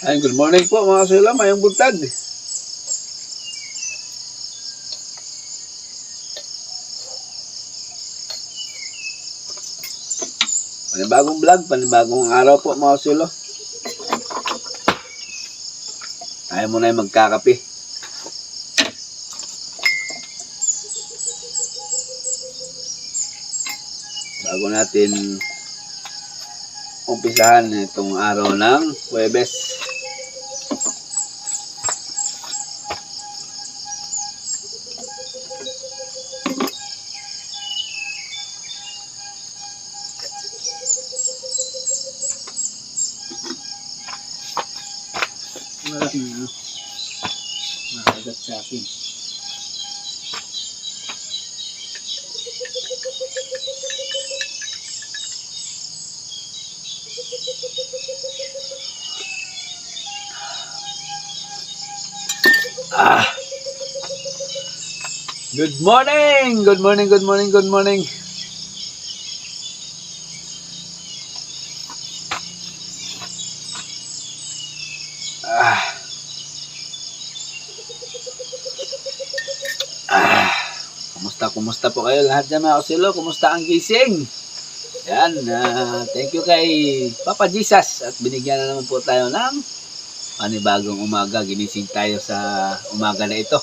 Ay, good morning po mga kasila, mayong buntag. Panibagong vlog, panibagong araw po mga kasila. Tayo muna yung magkakape. Bago natin umpisahan itong araw ng Huwebes. Makagat sa akin. Good morning! Good morning, good morning, good morning. Kumusta po kayo lahat dyan mga kasilo? Kumusta ang gising? Yan, thank you kay Papa Jesus at binigyan na naman po tayo ng panibagong umaga. Ginising tayo sa umaga na ito.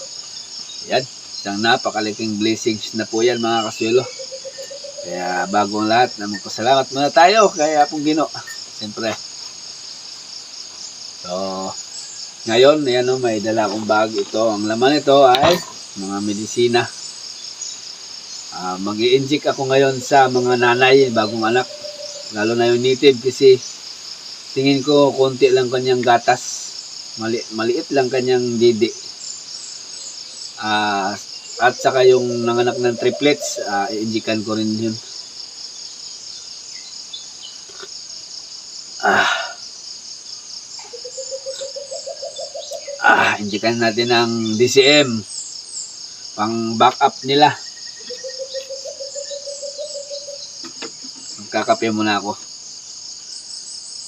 Yan, isang napakalaking blessings na po yan mga kasilo. Kaya bagong lahat, magpasalamat muna tayo kay Apong Gino. Siyempre. So, ngayon, yan o, may dala akong bag ito. Ang laman nito ay mga medisina. Mag-i-inject ako ngayon sa mga nanay, bagong anak. Lalo na yung native kasi tingin ko konti lang kanyang gatas. Maliit lang kanyang didi. At saka yung nanganak ng triplets, i-injectan ko rin yun. Injectan natin ng DCM. Pang backup nila. Kakape muna ako.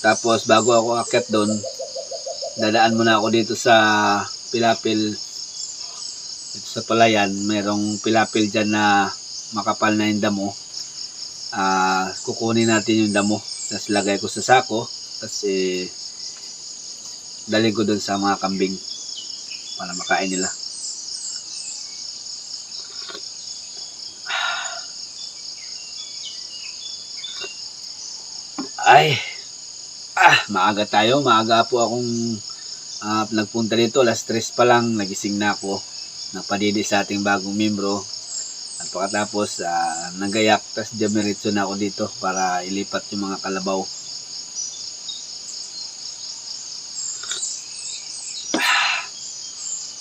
Tapos bago ako akyat doon, dadaan muna ako dito sa Pilapil. Dito sa Palayan, mayroong Pilapil dyan na makapal na yung damo. Kukunin natin yung damo. Tapos lagay ko sa sako. Tapos dalhin ko doon sa mga kambing para makain nila. Maaga tayo. Maaga po akong nagpunta dito. Alas 3 pa lang. Nagising na ako. Napadidi sa ating bagong membro. At pagkatapos, nagayak. Tapos diamiritso na ako dito para ilipat yung mga kalabaw.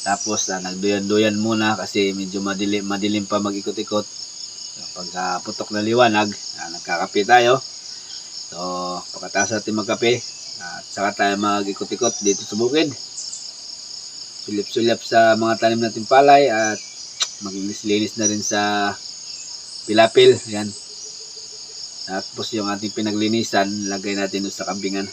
Tapos, nagduyan-duyan muna kasi medyo madilim pa mag-ikot-ikot. Pagka putok na liwanag, nagkakape tayo. So, pagkatapos natin magkape, at saka tayo mag-ikot-ikot dito sa bukid. Sulip-sulip sa mga tanim natin palay at maglinis-linis na rin sa Pilapil. Yan. Tapos yung ating pinaglinisan, lagay natin sa kambingan.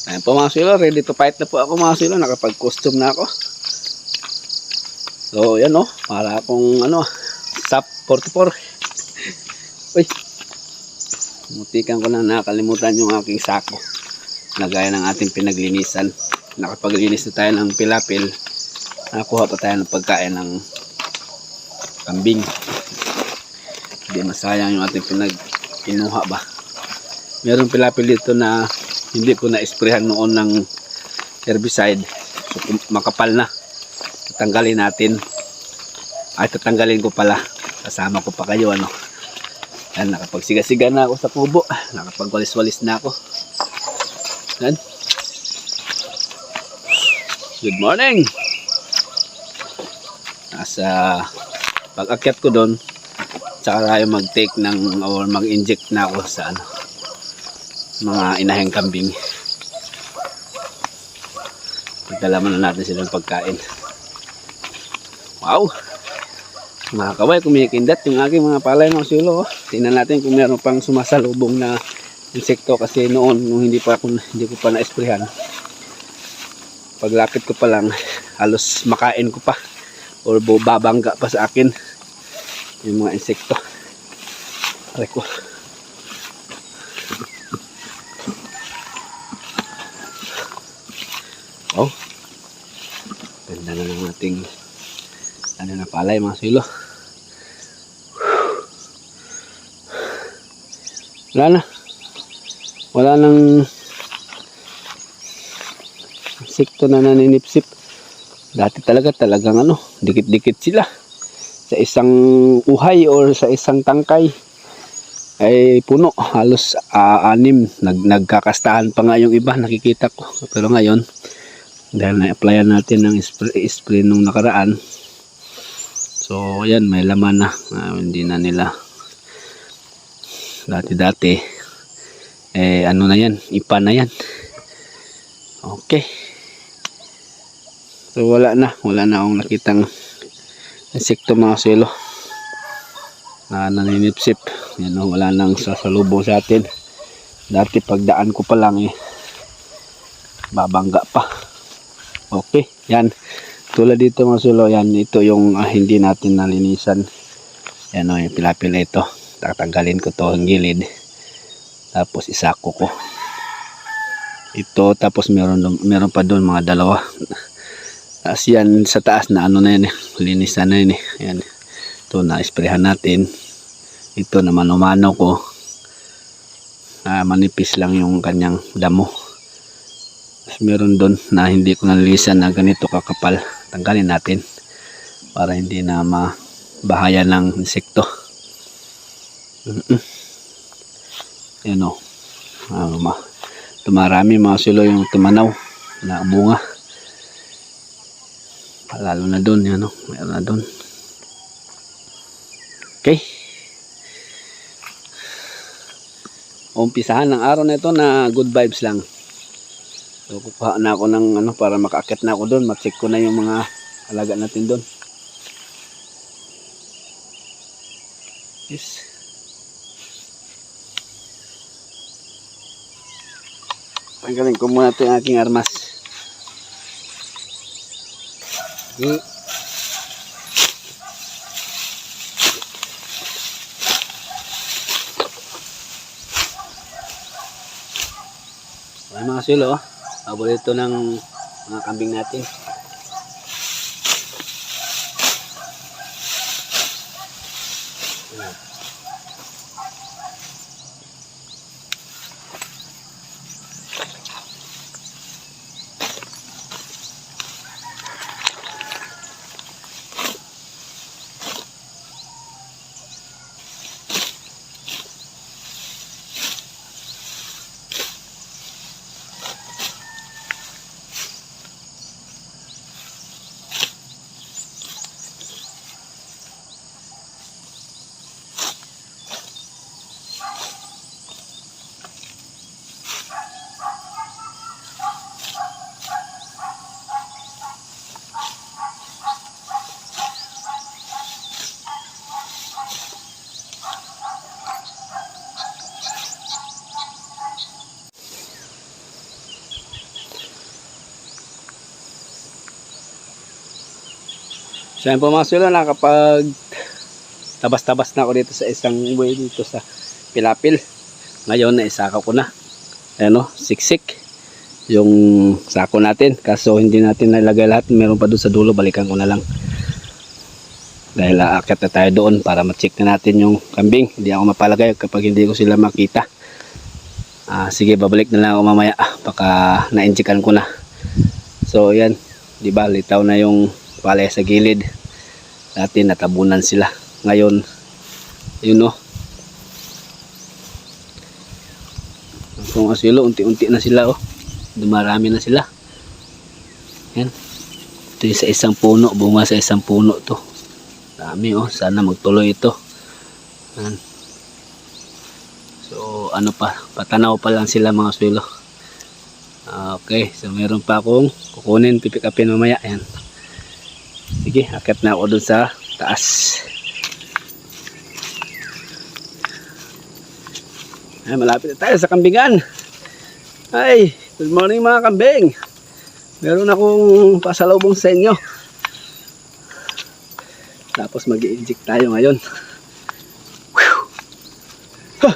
Ayan po mga silo, ready to fight na po ako mga silo. Nakapag-costume na ako. So, yan o. Para akong SAP 44. Uy. Mutikan ko na nakalimutan yung aking sako. Lagay ng ating pinaglinisan. Nakapaglinis na tayo ng Pilapil. Nakuha pa tayo ng pagkain ng kambing. Hindi masayang yung ating kinuha ba. Meron Pilapil dito na hindi ko na-sprayhan noon ng herbicide. So, makapal na. Tatanggalin natin. Tatanggalin ko pala. Kasama ko pa kayo Yan, nakapagsiga-siga na ako sa kubo. Nakapagwalis-walis na ako. Yan. Good morning. Nasa pag-akyat ko doon, tsaka tayo mag-take ng or mag-inject na ako sa mga inahing kambing. Pagdala na natin silang pagkain. Wow. Mga kaway, kumikindat yung aking mga palay mga sulo. Tingnan natin kung meron pang sumasalubong na insekto kasi noon nung hindi ko pa na-sprayhan. Paglapit ko pa lang, halos makain ko pa or babangga pa sa akin yung mga insekto. Aray ko. Oh. Ganda na ng ating na palay mga sulo. Wala nang insekto na naninipsip. Dati talagang dikit-dikit sila sa isang uhay or sa isang tangkay ay puno, halos 6. Nagkakastahan pa nga yung iba, nakikita ko. Pero ngayon dahil na-applyan natin ng spray nung nakaraan, so ayan, may laman na. Hindi na nila dati ano na yan, ipa na yan. Okay, so wala na akong nakitang insekto mga sulo na naninipsip. Yan, wala nang sasalubong sa atin. Dati pagdaan ko pa lang babangga pa. Okay, yan. Tulad dito mga sulo, yan, ito yung hindi natin nalinisan. Yan o, yung pilapil na ito. Tatanggalin ko to ang gilid. Tapos isako ko. Ito, tapos meron pa doon mga 2. Tapos yan sa taas na na yan linisan na yan Yan. Ito na isprehan natin. Ito naman umano ko. Manipis lang yung kanyang damo. Meron doon na hindi ko nalilisan na ganito kakapal. Tanggalin natin para hindi na mabahayan ng insekto. Yan o. Tumarami mga sulo yung tumanaw na bunga. Lalo na doon. Yan o. Meron na doon. Okay. Umpisahan ng araw na ito na good vibes lang. So kukuha na ako ng para makaakit na ako doon. Ma-check ko na yung mga alaga natin doon. Yes. Tanggalin ko muna ito yung aking armas. Okay. Ay mga sulo, paborito ng mga kambing natin. So yan po mga sulo, nakapag tabas-tabas na ako dito sa isang buhay dito sa pilapil. Ngayon na isaka ko na. Ayan o, siksik yung sako natin. Kaso hindi natin nalagay lahat. Meron pa doon sa dulo, balikan ko na lang. Dahil aakyat na tayo doon para ma-check na natin yung kambing. Hindi ako mapalagay kapag hindi ko sila makita. Sige, babalik na lang ako mamaya. Baka na-injikan ko na. So yan, diba, litaw na yung palay sa gilid. Dati natabunan sila. Ngayon, yun o. Kung asilo, unti-unti na sila o. Dumarami na sila. Yan. Ito yung sa isang puno. Bunga sa isang puno to. Dami o. Sana magtuloy ito. Yan. So ano pa. Patanaw pa lang sila mga asilo. Okay. So meron pa akong kukunin. Pipick upin mamaya. Yan. Sige, akit na ako dun sa taas. Ay, malapit na tayo sa kambingan. Ay, good morning mga kambing. Meron akong pasalubong sa inyo. Tapos mag-i-inject tayo ngayon. Huh.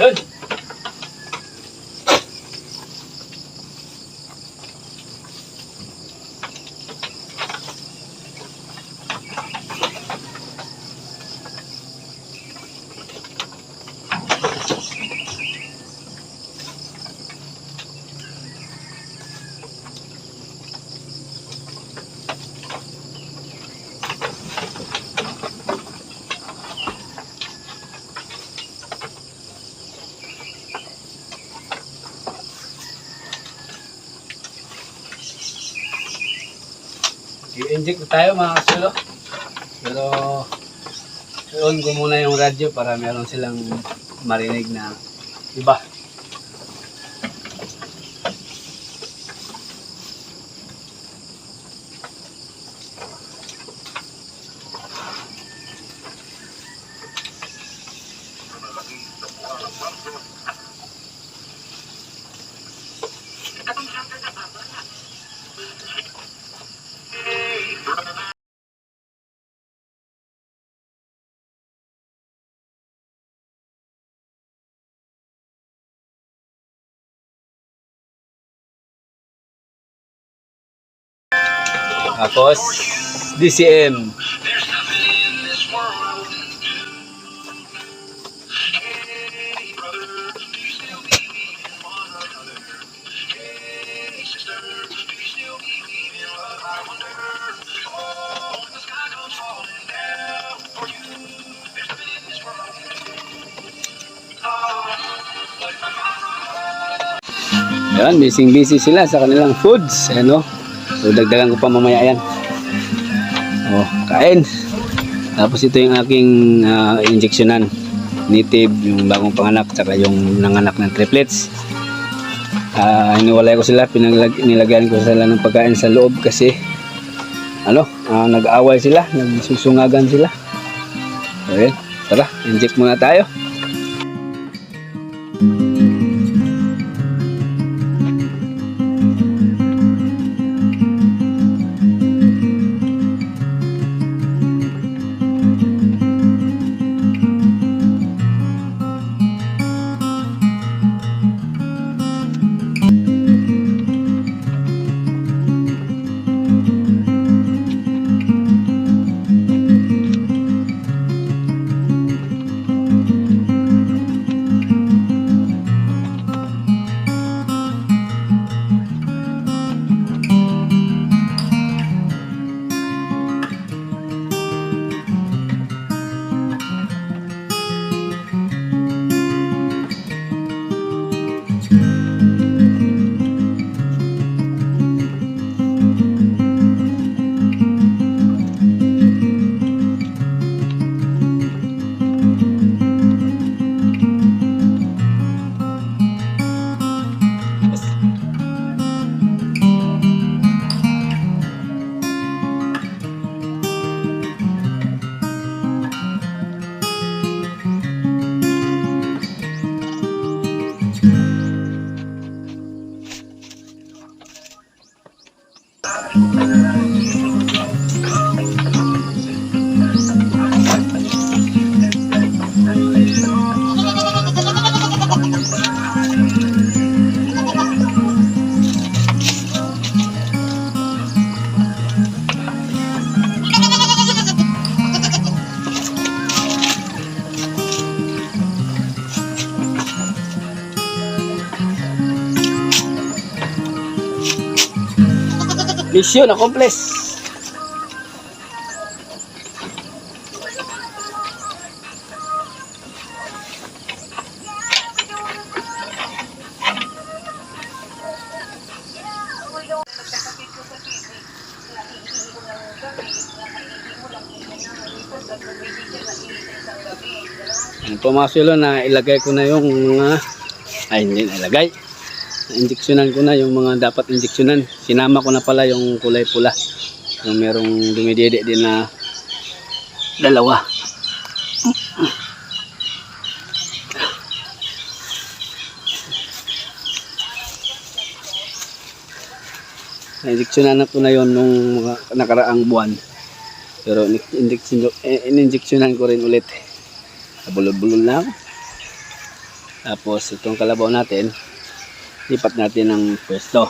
Yun. I-inject na tayo mga kasulo. Pero i-on ko muna yung radyo para meron silang marinig na iba. Tapos DCM. Yan, busy sila sa kanilang foods. Ano? So, dagdagan ko pa mamaya yan. Oh, kain. Tapos ito yung aking injectionan. Native, yung bagong panganak, saka yung nanganak ng triplets. Iniwalay ko sila, nilagyan ko sila ng pagkain sa loob kasi nag-aaway sila, nagsusungagan sila. So, yun. Tara, inject muna tayo. Mission accomplished. Yan po mga sulo, na ilagay ko na yung mga, ay hindi na ilagay, injeksyonan ko na yung mga dapat injeksyonan. Sinama ko na pala yung kulay pula, yung merong dumidede din na dalawa. Na-injeksyonan ko na yon nung mga nakaraang buwan, pero in-injeksyonan ko rin ulit. Bulol-bulol na ako. Tapos itong kalabaw natin, lipat natin ng pwesto.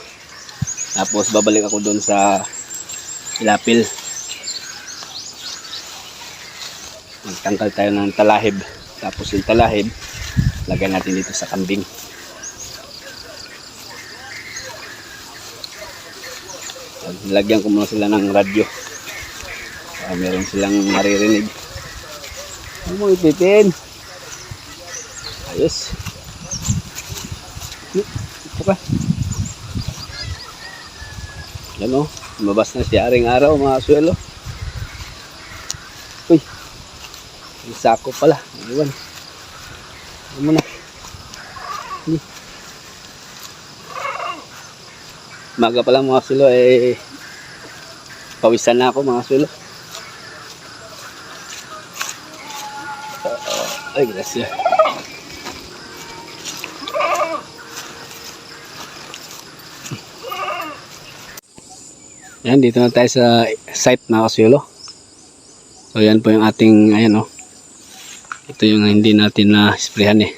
Tapos babalik ako doon sa ilapil. Magtanggal tayo ng talahib. Tapos yung talahib, lagay natin dito sa kambing. Lagyan ko muna sila ng radyo. Meron silang maririnig. Ano mo ipitin? Ayos. Ito ka. Yan o. Lumabas na si Aring Araw mga suelo. Uy. Yung sako pala. Iwan. Ano mo na. Maga pala mga suelo eh. Pawisan na ako mga suelo. Ay, gracias. Yan, dito na tayo sa site mga kasyolo. So yan po yung ating, ayan o. Ito yung hindi natin na-sprayhan eh.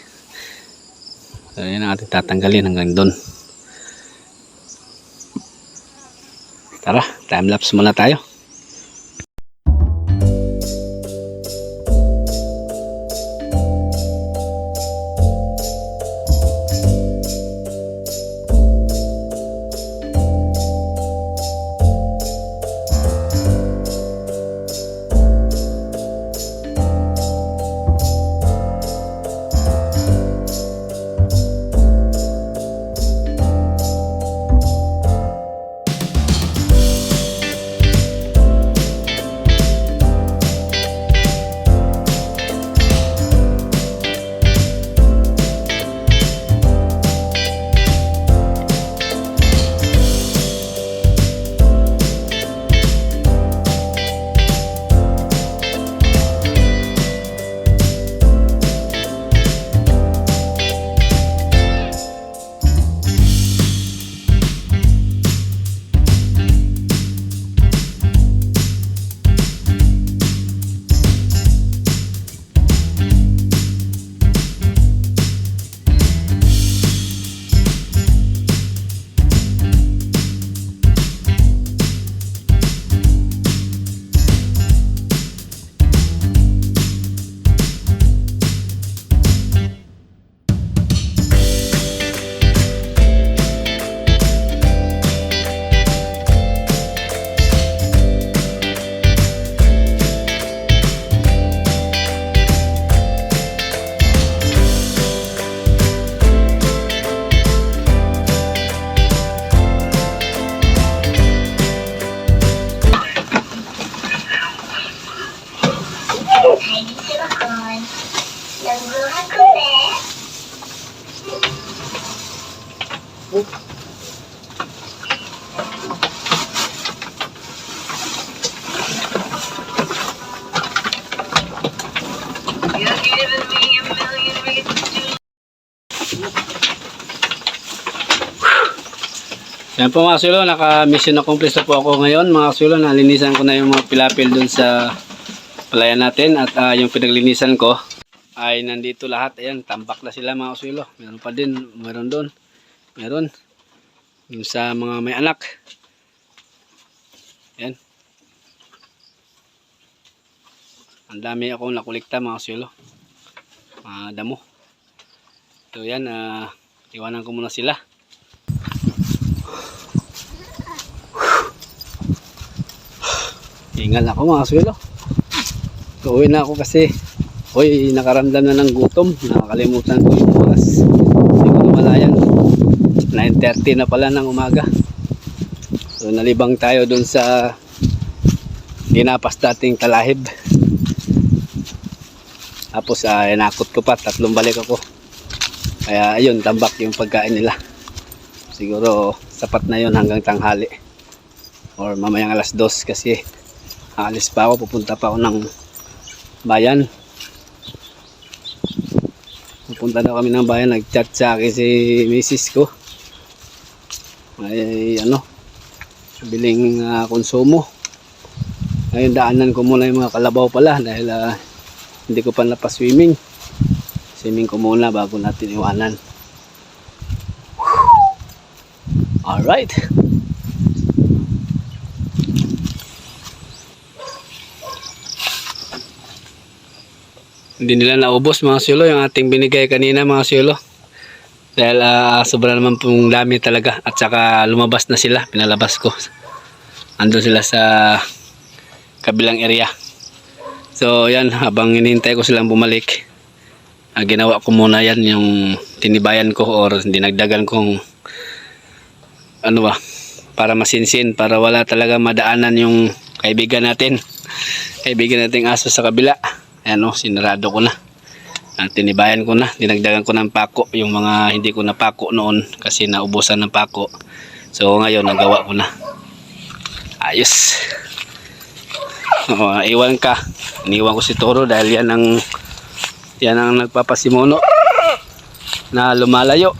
So yan ang ating tatanggalin hanggang doon. Tara, time lapse muna tayo. Yan po mga kasulo, naka-mission accomplished na po ako ngayon mga kasulo. Nalinisan ko na yung mga pilapil dun sa palayan natin at yung pinaglinisan ko ay nandito lahat. Ayan, tambak na sila mga kasulo. Meron pa din, meron doon. Meron. Yung sa mga may anak. Ayan. Ang dami akong nakulikta mga kasulo. Mga damo. So yan, iwanan ko muna sila. Hingal ako mga suelo. Uuwi na ako kasi nakaramdam na ng gutom. Nakakalimutan ko yung oras. Siguro wala yan. 9:30 na pala ng umaga. So nalibang tayo dun sa ginapas dating talahib. Tapos inakot ko pa, 3 balik ako. Kaya ayun, tambak yung pagkain nila. Siguro sapat na yun hanggang tanghali. Or mamayang alas 2 kasi alis pa ako, pupunta pa ako ng bayan. Pupunta na kami ng bayan, nag-chat sa akin si misis ko. Ay biling konsumo. Ngayon daanan ko muna yung mga kalabaw pala dahil hindi ko pa napaswimming. Swimming ko muna bago natin iwanan. Alright. Hindi nila naubos mga silo yung ating binigay kanina mga silo. Dahil sobra naman pong dami talaga. At saka lumabas na sila. Pinalabas ko. Andun sila sa kabilang area. So yan, habang hinihintay ko silang bumalik, ginawa ko muna yan yung tinibayan ko or dinagdagan kong para masinsin, para wala talaga madaanan yung kaibigan natin aso sa kabila. Ayan sinarado ko na. Tinibayan ko na, dinagdagan ko ng pako yung mga hindi ko napako noon kasi naubusan ng pako. So ngayon nagawa ko na. Ayos. Iwan ka. Iniwan ko si Toro dahil yan ang nagpapasimuno na lumalayo.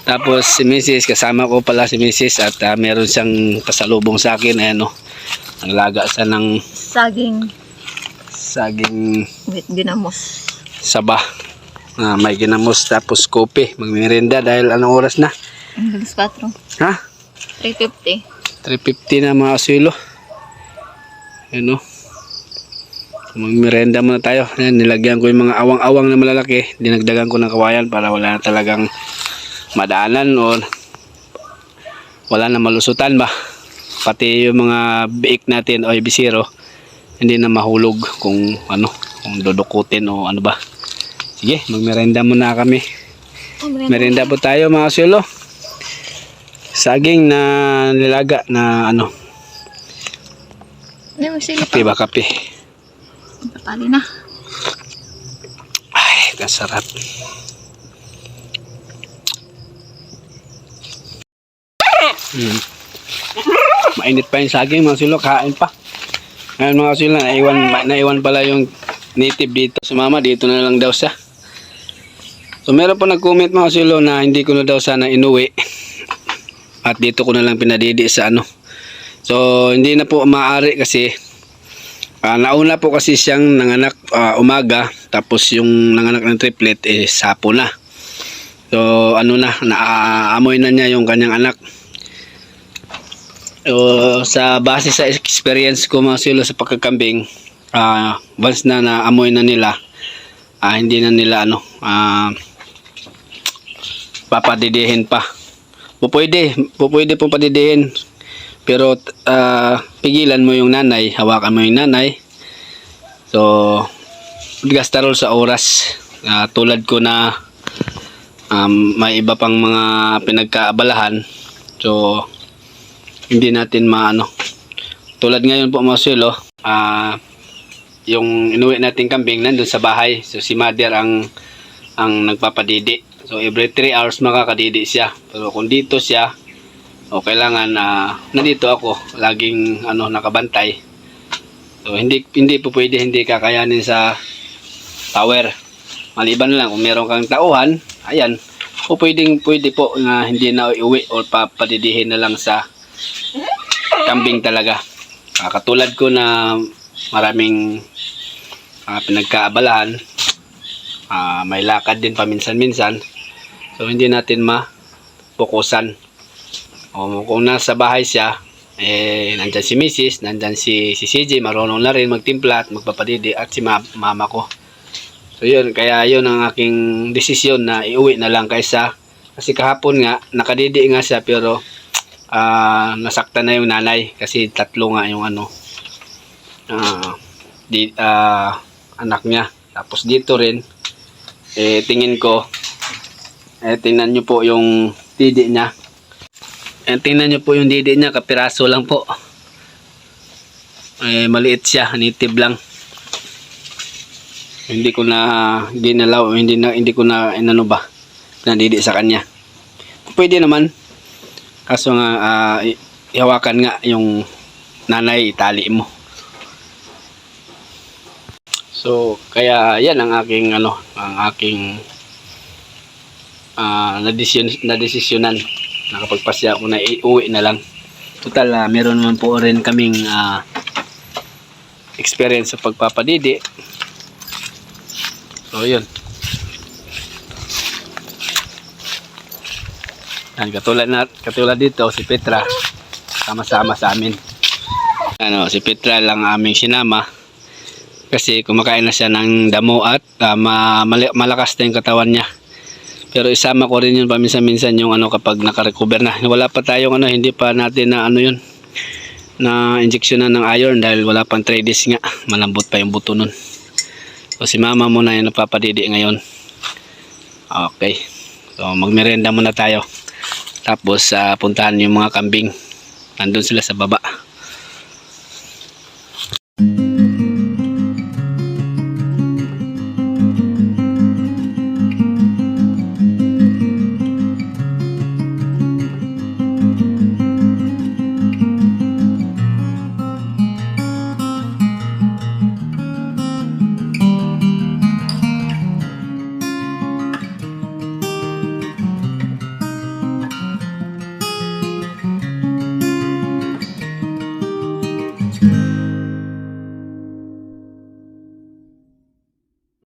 Tapos si Mrs. kasama ko pala si Mrs. at meron siyang pasalubong sa akin. Ayan nanglaga siya ng saging with ginamos. Saba. May ginamos tapos kopi. Magmerenda dahil anong oras na? Alas 4. Ha? 3:50. 3:50 na mga asilo. Ayan magmerenda muna tayo. Ayan, nilagyan ko yung mga awang-awang na malalaki. Dinagdagan ko ng kawayan para wala na talagang madaanan o wala na malusutan ba. Pati yung mga biik natin o bisiro hindi na mahulog kung kung dudukutin o ano ba. Sige, magmerenda muna kami. Merenda po tayo mga asilo. Saging na nilaga na kape ba kape? Patali na. Ay, kasarap. Mainit pa yung saging mga silo, kain pa. Ngayon mga silo, naiwan pala yung native dito. Sumama, dito na lang daw siya. So meron po nag-comment mga silo na hindi ko na daw sana inuwi. At dito ko na lang pinadidi sa So hindi na po maaari kasi nauna po kasi siyang nanganak umaga, tapos yung nanganak ng triplet sapo na. So naaamoy na niya yung kanyang anak. Sa base sa experience ko mga silo sa pagkakambing, once na naamoy na nila, hindi na nila papadidihin pa. Pupwede pong padidihin. Pero pigilan mo yung nanay, hawakan mo yung nanay. So gastarol sa oras. Tulad ko na may iba pang mga pinagkaabalahan. So hindi natin tulad ngayon po mga silo, yung inuwi natin kambing nandun sa bahay. So si mother ang nagpapadidi. So every 3 hours makakadidi siya. Pero kung dito siya, kailangan nandito ako laging nakabantay. So hindi po pwede, hindi kakayanin sa tower. Maliban lang kung meron kang tauhan, ayan, pwede po na hindi na iuwi o papadidihin na lang sa kambing talaga. Katulad ko na maraming pinagkaabalahan, may lakad din paminsan-minsan. So hindi natin mapokusan. Kung nasa bahay siya, nandyan si Mrs., nandyan si CJ, marunong na rin magtimpla at magpapadidi, at si mama ko. So yun, kaya yun ang aking desisyon na iuwi na lang kaysa, kasi kahapon nga, nakadidi nga siya pero nasaktan na yung nanay kasi 3 nga yung anak niya. Tapos dito rin, tingin ko, tingnan nyo po yung didi niya. Tingnan nyo po yung didi niya, kapiraso lang po. Maliit siya, native lang. Hindi ko na ginalaw, hindi ko na inano ba, pinadidi sa kanya. Pwede naman. Kaso nga, ihawakan nga yung nanay, itali mo. So, kaya yan ang aking nadesisyonan. Nakapagpasya ako na iuwi na lang. Total, meron naman po rin kaming experience sa pagpapadidi. So, yun. Yan, katulad dito, si Petra, sama-sama sa amin. Si Petra lang aming sinama. Kasi kumakain na siya ng damo at malakas na yung katawan niya. Pero isama ko rin yun paminsan-minsan yung kapag nakarecover na. Wala pa tayong hindi pa natin na yun, na injection ng iron dahil wala pang 3 days nga. Malambot pa yung buto nun. So si mama muna yung napapadidi ngayon. Okay. So magmerenda muna tayo. Tapos puntahan yung mga kambing. Nandun sila sa baba.